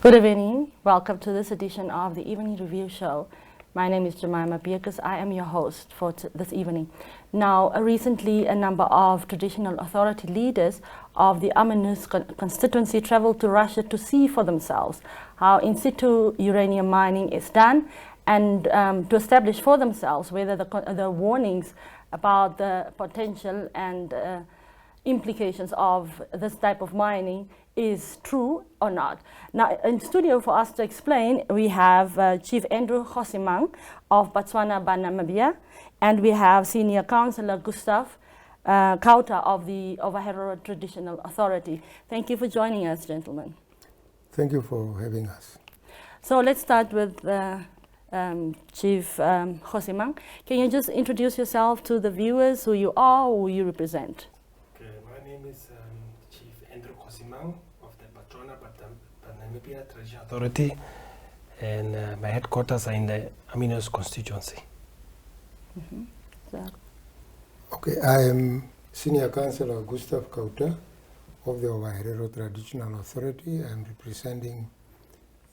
Good evening. Welcome to this edition of the Evening Review Show. My name is Jemima Bierkes. I am your host for this evening. Now, recently, a number of traditional authority leaders of the Aminuis constituency traveled to Russia to see for themselves how in-situ uranium mining is done and to establish for themselves whether the warnings about the potential and implications of this type of mining is true or not. Now, in studio for us to explain, we have Chief Andrew Khosimang of Botswana Namibia, and we have Senior Councillor Gustav Kauta of the Overherero Traditional Authority. Thank you for joining us, gentlemen. Thank you for having us. So let's start with Chief Khosimang. Can you just introduce yourself to the viewers, who you are, who you represent? My name is Chief Andrew Khosimang of the Botswana Namibia Traditional Authority, and my headquarters are in the Aminuis constituency. Okay, I am Senior Councillor Gustav Kauta of the Overherero Traditional Authority. I am representing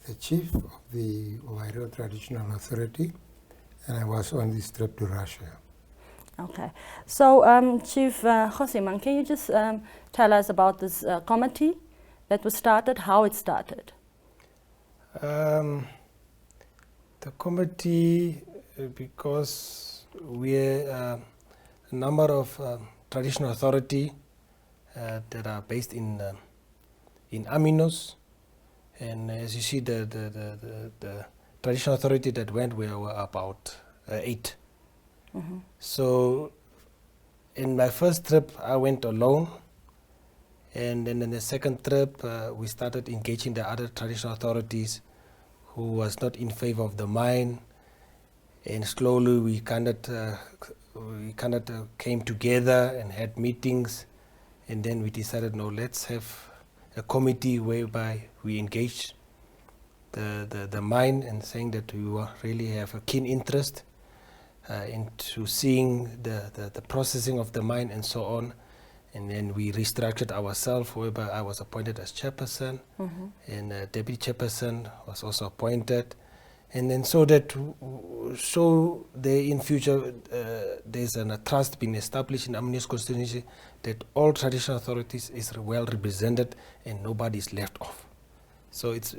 the Chief of the Overherero Traditional Authority, and I was on this trip to Russia. Okay, so Chief Khosimang, can you just tell us about this committee that was started, how it started? The committee, because we're a number of traditional authority that are based in Aminuis, and as you see, the traditional authority that went, we were about 8. So in my first trip, I went alone, and then in the second trip, we started engaging the other traditional authorities who was not in favor of the mine, and slowly we kind of came together and had meetings, and then we decided, no, let's have a committee whereby we engage the mine, and saying that we really have a keen interest into seeing the processing of the mine and so on. And then we restructured ourselves, whereby I was appointed as chairperson, and deputy chairperson was also appointed. And then so that in future there's a trust being established in Aminuis constituency that all traditional authorities is well represented and nobody is left off. So it's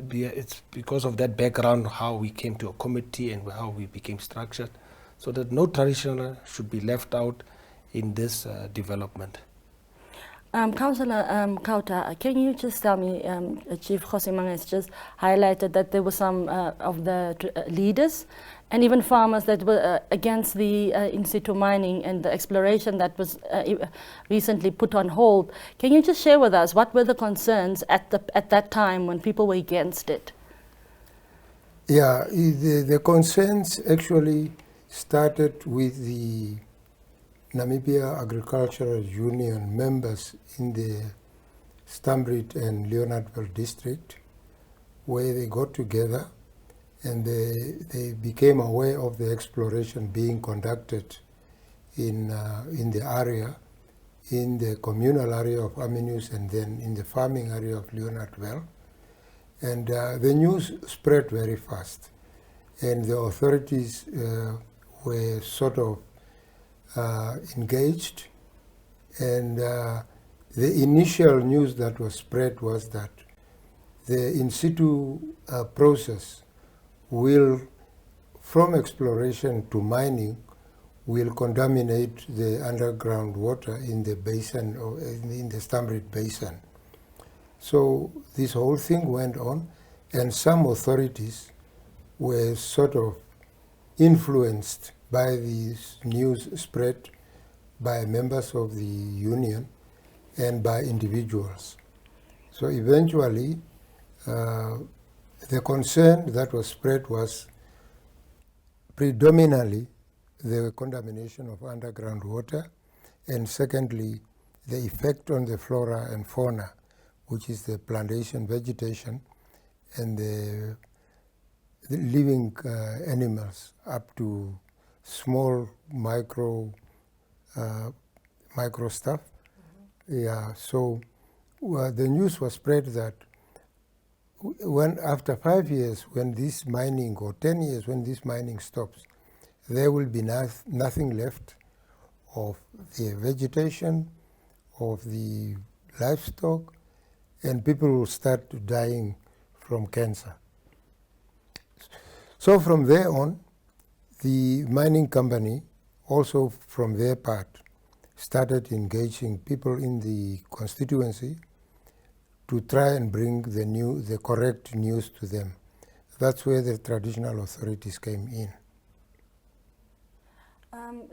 because of that background how we came to a committee and how we became structured, so that no traditional should be left out in this development. Councillor Kauta, can you just tell me, Chief Khosimang has just highlighted that there were some of the leaders and even farmers that were against the in-situ mining and the exploration that was recently put on hold. Can you just share with us what were the concerns at that time when people were against it? Yeah, the concerns actually started with the Namibia Agricultural Union members in the Stambrid and Leonardville district, where they got together and they became aware of the exploration being conducted in the area, in the communal area of Aminuis and then in the farming area of Leonardville. And the news spread very fast, and the authorities were sort of engaged, and the initial news that was spread was that the in-situ process will, from exploration to mining, will contaminate the underground water in the basin, or in the Stambrid basin. So this whole thing went on, and some authorities were sort of influenced by this news spread by members of the union and by individuals. So eventually, the concern that was spread was predominantly the contamination of underground water, and secondly, the effect on the flora and fauna, which is the plantation vegetation and the living animals up to small micro stuff. Yeah, so the news was spread that when after 5 years, when this mining, or 10 years, when this mining stops, there will be nothing left of the vegetation, of the livestock, and people will start dying from cancer. So from there on, the mining company also from their part started engaging people in the constituency to try and bring the correct news to them. That's where the traditional authorities came in.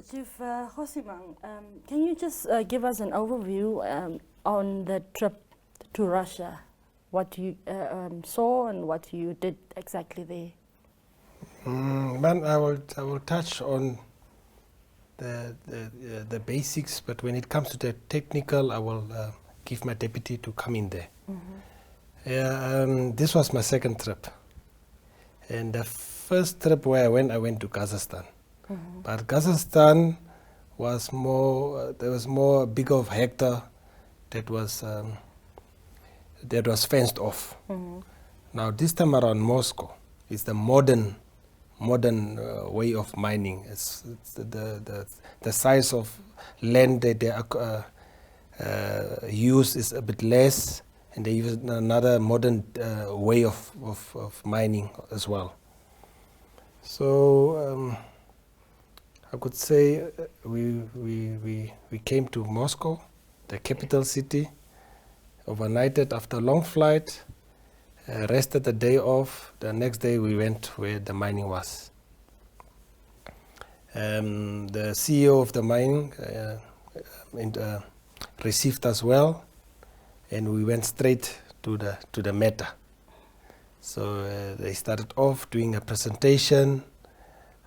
Chief Hosimang, can you just give us an overview on the trip to Russia? What you saw and what you did exactly there? I will touch on the basics, but when it comes to the technical, I will give my deputy to come in there. This was my second trip, and the first trip where I went to Kazakhstan. But Kazakhstan was more, there was more big of hectare that was fenced off. Now this time around, Moscow is the modern way of mining. It's the size of land that they use is a bit less, and they use another modern way of mining as well. So I could say we came to Moscow, the capital city, overnighted after a long flight, rested the day off. The next day we went where the mining was. The CEO of the mining received us well, and we went straight to the matter. So they started off doing a presentation,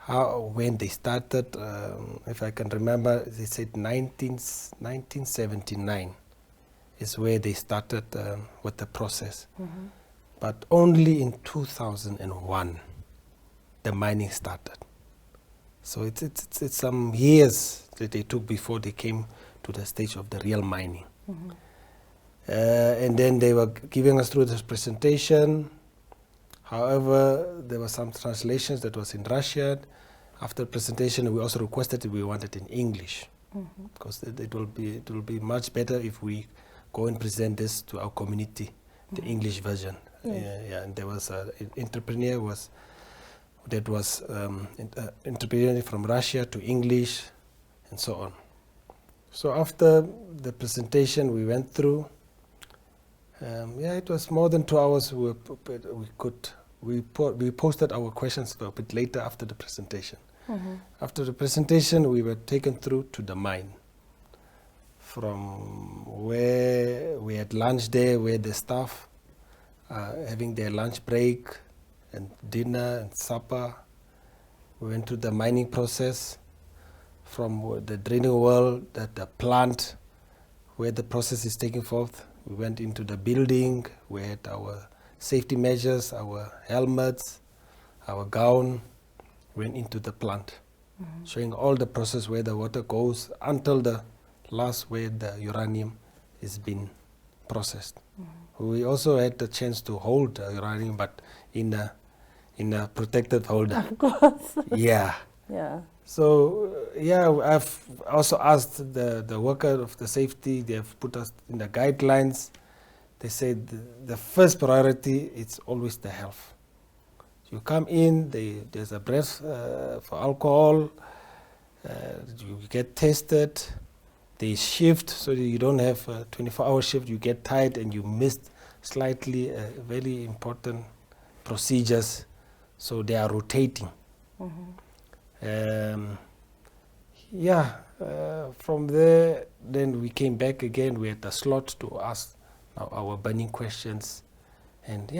when they started, if I can remember, they said 1979 is where they started with the process. But only in 2001 the mining started. So it's some years that they took before they came to the stage of the real mining. And then they were giving us through this presentation. However, there were some translations that was in Russian. After presentation, we also requested that we want it in English, because it will be much better if we go and present this to our community, the English version. And there was an entrepreneur that was interpreting from Russia to English, and so on. So after the presentation we went through, it was more than 2 hours. We posted our questions a bit later after the presentation. After the presentation, we were taken through to the mine, from where we had lunch there, where the staff having their lunch break and dinner and supper. We went to the mining process, from the draining well, the plant where the process is taking forth. We went into the building. We had our safety measures, our helmets, our gown. Went into the plant, showing all the process where the water goes until the last where the uranium is being processed. We also had the chance to hold the uranium, but in a protected holder. Of course. Yeah. So I've also asked the worker of the safety. They have put us in the guidelines. They said the first priority is always the health. You come in, there's a breath for alcohol, you get tested, they shift, so you don't have a 24-hour shift, you get tired and you missed slightly very important procedures, so they are rotating. From there, then we came back again. We had a slot to ask our burning questions, and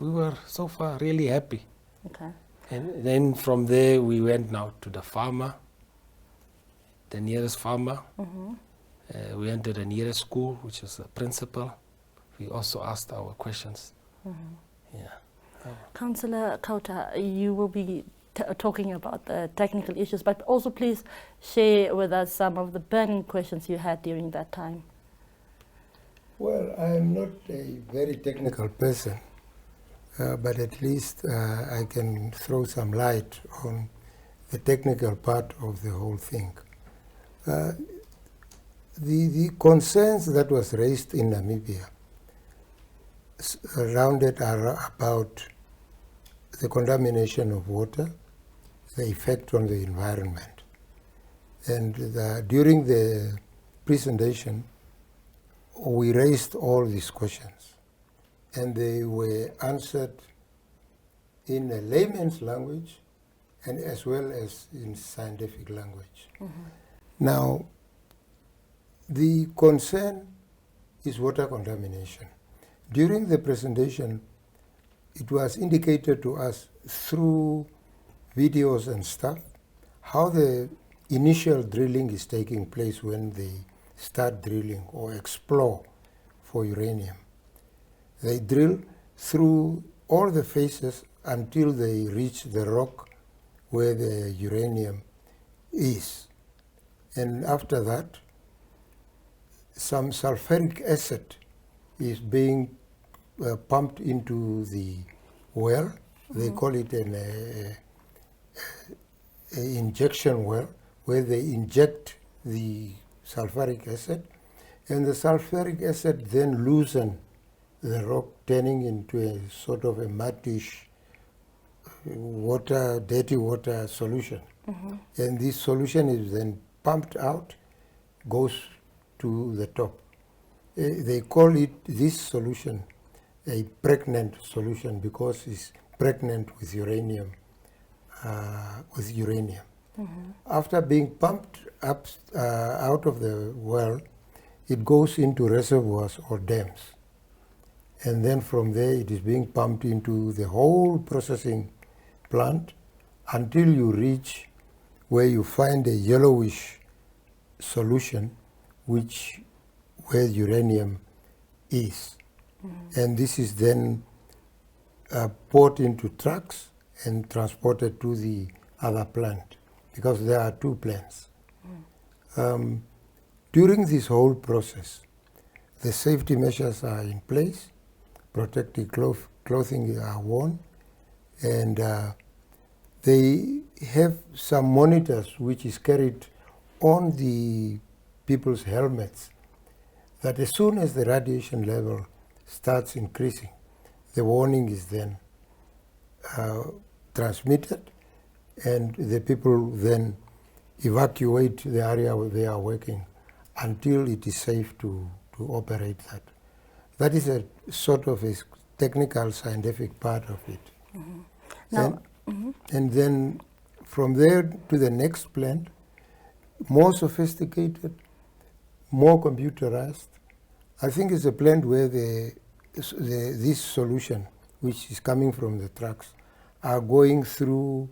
we were so far really happy. And then from there we went now to the farmer, the nearest farmer. We went to the nearest school, which is the principal. We also asked our questions. Councillor Kauta, you will be talking about the technical issues, but also please share with us some of the burning questions you had during that time. Well, I am not a very technical person, but at least I can throw some light on the technical part of the whole thing. The concerns that was raised in Namibia rounded about the contamination of water, the effect on the environment. And during the presentation, we raised all these questions, and they were answered in a layman's language and as well as in scientific language. Now, the concern is water contamination. During the presentation, it was indicated to us through videos and stuff how the initial drilling is taking place when they start drilling or explore for uranium. They drill through all the phases until they reach the rock where the uranium is. And after that, some sulfuric acid is being pumped into the well. They call it an injection well, where they inject the sulfuric acid, and the sulfuric acid then loosen the rock, turning into a sort of a muddish water, dirty water solution. And this solution is then pumped out, goes to the top. They call it, this solution, a pregnant solution because it's pregnant with uranium. After being pumped up out of the well, it goes into reservoirs or dams. And then from there it is being pumped into the whole processing plant until you reach where you find a yellowish solution where uranium is. And this is then poured into trucks and transported to the other plant, because there are two plants. During this whole process, the safety measures are in place, protective clothing are worn, and they have some monitors which is carried on the people's helmets, that as soon as the radiation level starts increasing, the warning is then transmitted, and the people then evacuate the area where they are working until it is safe to operate that. That is a sort of a technical scientific part of it. Now, and then from there to the next plant, more sophisticated, more computerized. I think it's a plant where this solution, which is coming from the trucks, are going through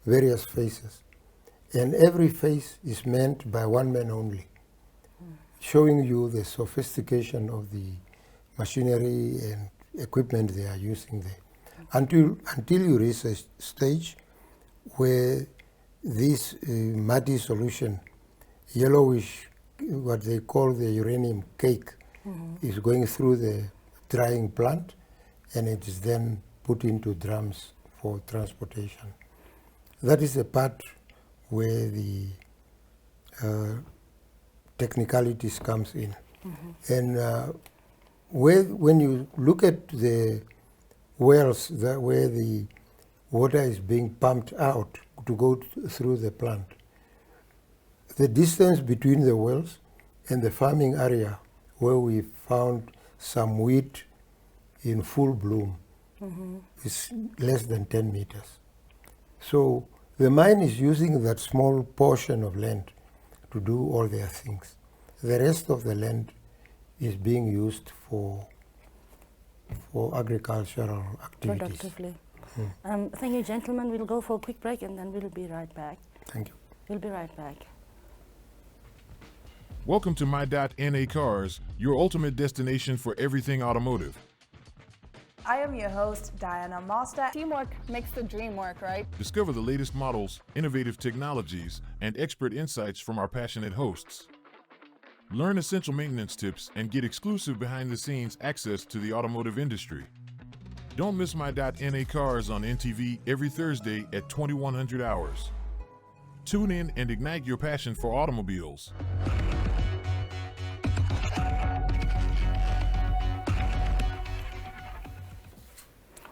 various phases. And every phase is manned by one man only, showing you the sophistication of the machinery and equipment they are using there. Until you reach a stage where this muddy solution, yellowish, what they call the uranium cake, is going through the drying plant, and it is then put into drums for transportation. That is the part where the technicalities comes in. And when you look at the wells where the water is being pumped out to go through the plant, the distance between the wells and the farming area where we found some wheat in full bloom is less than 10 meters. So the mine is using that small portion of land to do all their things. The rest of the land is being used for agricultural activities. productively. Thank you, gentlemen. We'll go for a quick break and then we'll be right back. Thank you. We'll be right back. Welcome to My.NA Cars, your ultimate destination for everything automotive. I am your host, Diana Master. Teamwork makes the dream work, right? Discover the latest models, innovative technologies, and expert insights from our passionate hosts. Learn essential maintenance tips and get exclusive behind-the-scenes access to the automotive industry. Don't miss my .NA Cars on NTV every Thursday at 2100 hours. Tune in and ignite your passion for automobiles.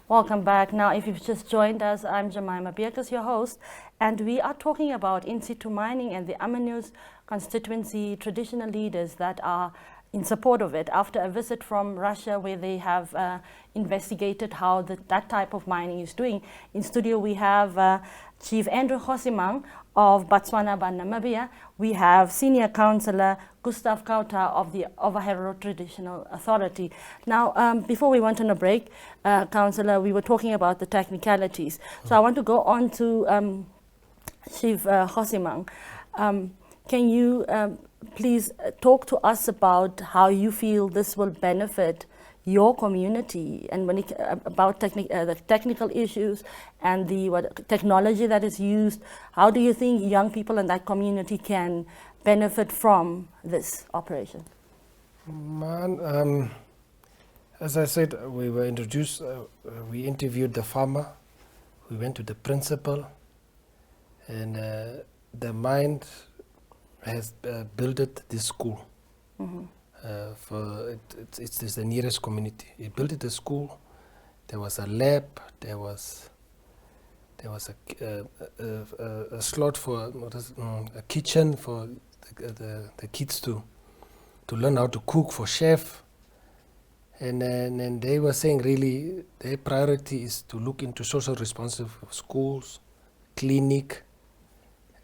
Welcome back. Now, if you've just joined us, I'm Jemima Bierkes, your host, and we are talking about in-situ mining and the Aminuis constituency traditional leaders that are in support of it after a visit from Russia where they have investigated how that type of mining is doing. In studio, we have Chief Andrew Hosimang of Botswana by Namibia. We have Senior Councillor Gustav Kauta of the Overhero Traditional Authority. Now, before we went on a break, Councillor, we were talking about the technicalities. So I want to go on to Chief Hosimang. Can you please talk to us about how you feel this will benefit your community, and when about the technical issues and the technology that is used? How do you think young people in that community can benefit from this operation? Man, as I said, we were introduced, we interviewed the farmer, we went to the principal, and the mine has built this school. Mm-hmm. It's the nearest community. He built it a school. There was a lab. There was a slot for a kitchen for the kids to learn how to cook, for chef. And they were saying really their priority is to look into social responsive schools, clinic,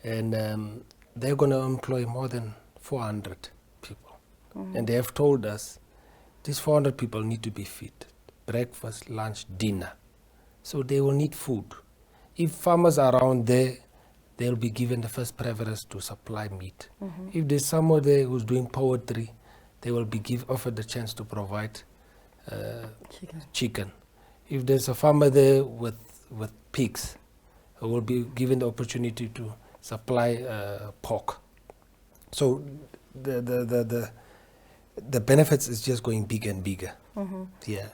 and they're going to employ more than 400 people. Mm-hmm. And they have told us these 400 people need to be fed breakfast, lunch, dinner. So they will need food. If farmers are around there, they'll be given the first preference to supply meat. Mm-hmm. If there's someone there who's doing poultry, they will be offered the chance to provide chicken. If there's a farmer there with pigs, who will be given the opportunity to supply pork. So the benefits is just going bigger and bigger. Mm-hmm. Yeah.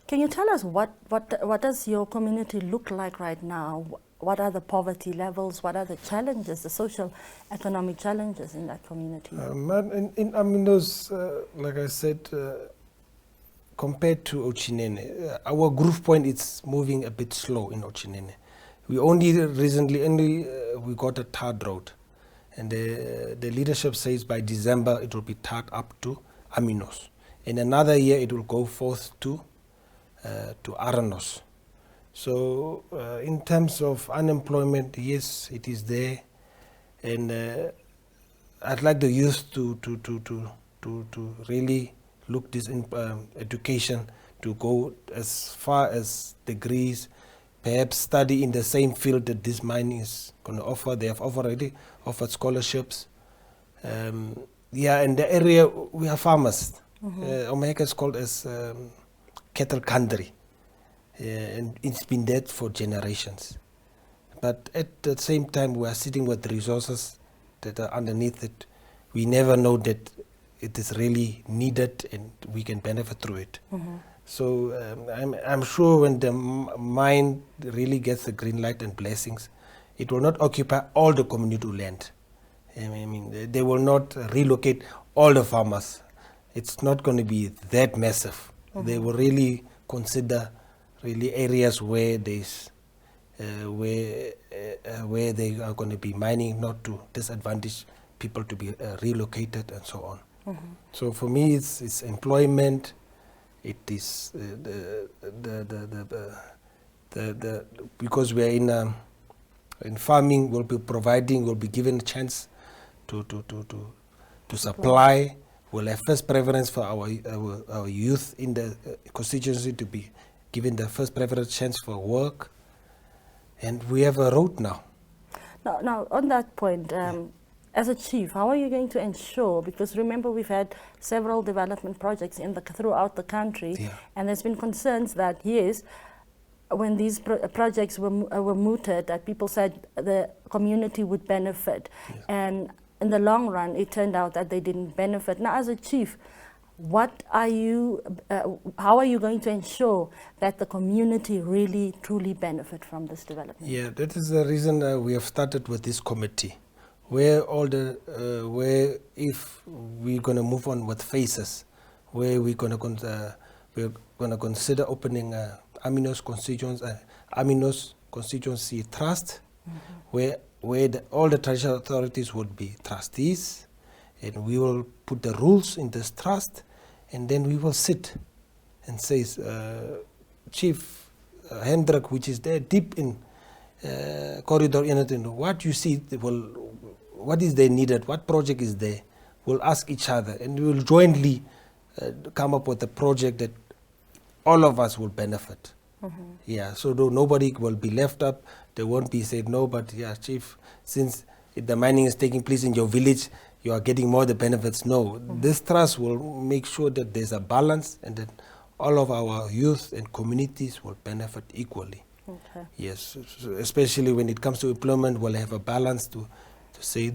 Can you tell us what does your community look like right now? What are the poverty levels? What are the challenges, the social, economic challenges in that community? In Aminuis, like I said, compared to Ochinene, our growth point is moving a bit slow in Ochinene. We only recently we got a tarred road, and the leadership says by December it will be tarred up to Aminuis. In another year it will go forth to Aranos. So in terms of unemployment, yes, it is there, and I'd like the youth to really look this in education, to go as far as degrees, perhaps study in the same field that this mine is going to offer. They have already offered scholarships. And the area, we are farmers. Mm-hmm. Omega is called as cattle country. And it's been dead for generations. But at the same time, we are sitting with resources that are underneath it. We never know that it is really needed and we can benefit through it. Mm-hmm. So I'm sure when the mine really gets the green light and blessings, it will not occupy all the community land. I mean, they will not relocate all the farmers. It's not going to be that massive. Mm-hmm. They will really consider really areas where there's where they are going to be mining, not to disadvantage people to be relocated and so on. Mm-hmm. So for me, it's employment. It is because we are in farming, we'll be providing, we'll be given a chance to supply. We'll have first preference for our youth in the constituency to be given the first preference chance for work, and we have a road now. Now on that point, as a chief, how are you going to ensure, because remember we've had several development projects throughout the country, and there's been concerns that yes, when these projects were mooted, that people said the community would benefit, and in the long run it turned out that they didn't benefit. Now as a chief, what are you, how are you going to ensure that the community really truly benefit from this development? Yeah, that is the reason we have started with this committee, where all the where if we're going to move on with phases, where we're going to consider opening Aminuis constituency trust, where all the traditional authorities would be trustees, and we will put the rules in this trust, and then we will sit and say, Chief Hendrik, which is there deep in corridor, what you see, what is there needed, what project is there, we'll ask each other, and we will jointly come up with a project that all of us will benefit. Yeah, so nobody will be left up. They won't be said, no, but yeah, Chief, since the mining is taking place in your village, you are getting more the benefits. No, this trust will make sure that there's a balance and that all of our youth and communities will benefit equally. Okay. Yes, so especially when it comes to employment, we'll have a balance to say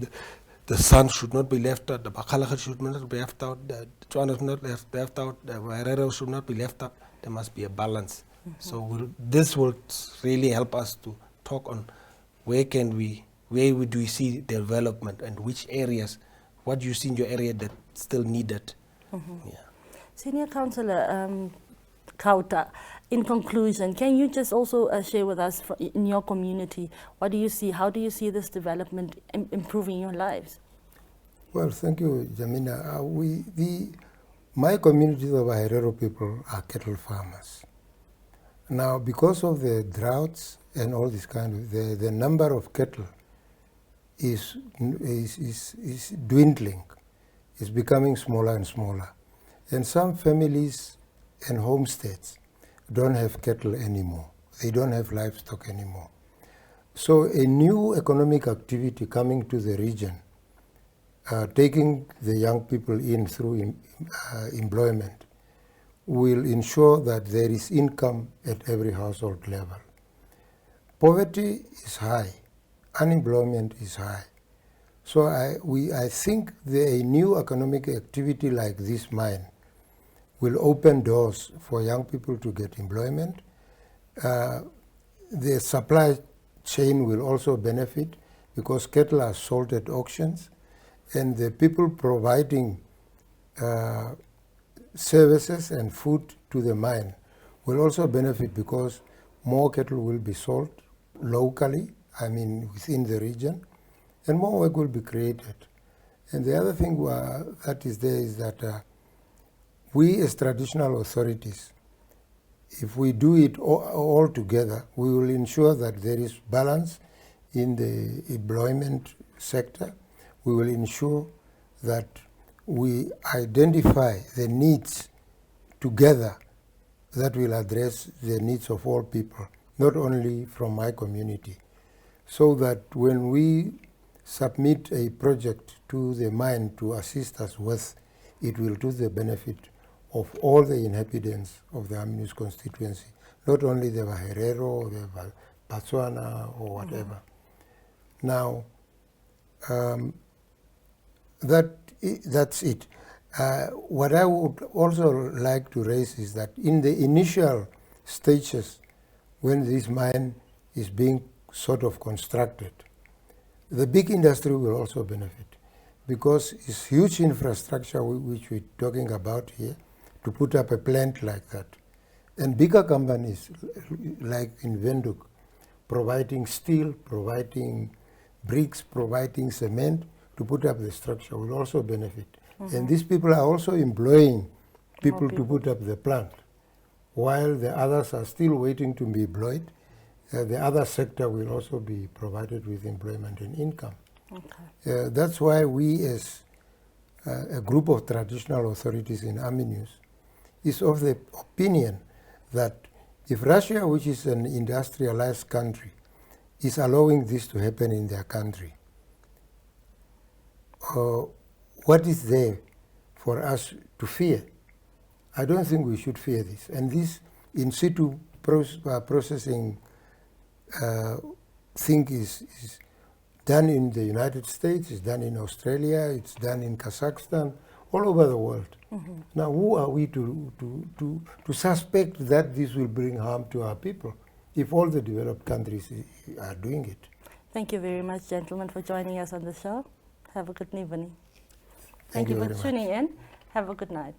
the son should not be left out, the Bakalaga should not be left out, the Chwana should not be left out, the Herero should not be left out. There must be a balance. So this will really help us to talk on where do we see development and which areas, what you see in your area that still needed. Yeah. Senior Councillor Kauta, in conclusion, can you just also share with us in your community, what do you see, how do you see this development improving your lives? Well, thank you, Jamina. My community, the Herero people, are cattle farmers. Now, because of the droughts and all this kind of, the number of cattle is dwindling. It's becoming smaller and smaller. And some families and homesteads don't have cattle anymore. They don't have livestock anymore. So a new economic activity coming to the region, taking the young people in through employment, will ensure that there is income at every household level. Poverty is high, unemployment is high. So I think a new economic activity like this mine will open doors for young people to get employment. The supply chain will also benefit because cattle are sold at auctions, and the people providing services and food to the mine will also benefit because more cattle will be sold locally, I mean within the region, and more work will be created. And the other thing that is there is that we as traditional authorities, if we do it all together, we will ensure that there is balance in the employment sector. We will ensure that we identify the needs together that will address the needs of all people, not only from my community, so that when we submit a project to the mine to assist us with, it will to the benefit of all the inhabitants of the Aminuis constituency, not only the Herero or the Botswana or whatever. Now, that's it. What I would also like to raise is that in the initial stages, when this mine is being sort of constructed, the big industry will also benefit because it's huge infrastructure which we're talking about here to put up a plant like that. And bigger companies like in Windhoek, providing steel, providing bricks, providing cement to put up the structure will also benefit. And these people are also employing people to put up the plant, while the others are still waiting to be employed. The other sector will also be provided with employment and income. Okay. That's why we as a group of traditional authorities in Aminuis is of the opinion that if Russia, which is an industrialized country, is allowing this to happen in their country, what is there for us to fear? I don't think we should fear this. And this in-situ processing thing is done in the United States, it's done in Australia, it's done in Kazakhstan. all over the world. Now, who are we to suspect that this will bring harm to our people if all the developed countries are doing it? Thank you very much, gentlemen, for joining us on the show. Have a good evening. Thank you for very much. tuning in. Have a good night.